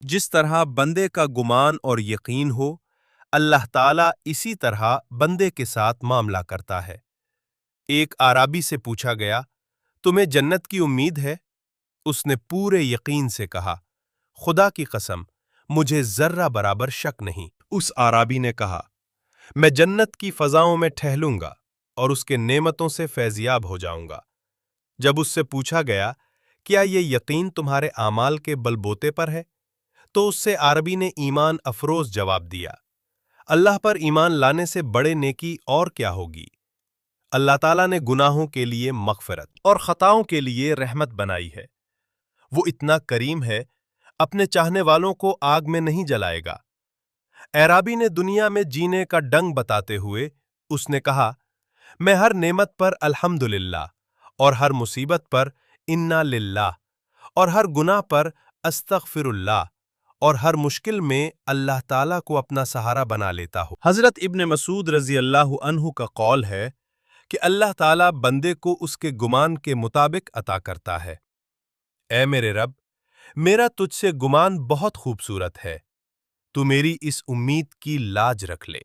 جس طرح بندے کا گمان اور یقین ہو، اللہ تعالیٰ اسی طرح بندے کے ساتھ معاملہ کرتا ہے۔ ایک اعرابی سے پوچھا گیا، تمہیں جنت کی امید ہے؟ اس نے پورے یقین سے کہا، خدا کی قسم مجھے ذرہ برابر شک نہیں۔ اس اعرابی نے کہا، میں جنت کی فضاؤں میں ٹہلوں گا اور اس کے نعمتوں سے فیضیاب ہو جاؤں گا۔ جب اس سے پوچھا گیا، کیا یہ یقین تمہارے اعمال کے بل بوتے پر ہے؟ تو اس سے عربی نے ایمان افروز جواب دیا، اللہ پر ایمان لانے سے بڑے نیکی اور کیا ہوگی؟ اللہ تعالیٰ نے گناہوں کے لیے مغفرت اور خطاؤں کے لیے رحمت بنائی ہے۔ وہ اتنا کریم ہے، اپنے چاہنے والوں کو آگ میں نہیں جلائے گا۔ اعرابی نے دنیا میں جینے کا ڈنگ بتاتے ہوئے اس نے کہا، میں ہر نعمت پر الحمدللہ اور ہر مصیبت پر انا للہ اور ہر گناہ پر استغفر اللہ اور ہر مشکل میں اللہ تعالیٰ کو اپنا سہارا بنا لیتا ہوں۔ حضرت ابن مسعود رضی اللہ عنہ کا قول ہے کہ اللہ تعالیٰ بندے کو اس کے گمان کے مطابق عطا کرتا ہے۔ اے میرے رب، میرا تجھ سے گمان بہت خوبصورت ہے، تو میری اس امید کی لاج رکھ لے۔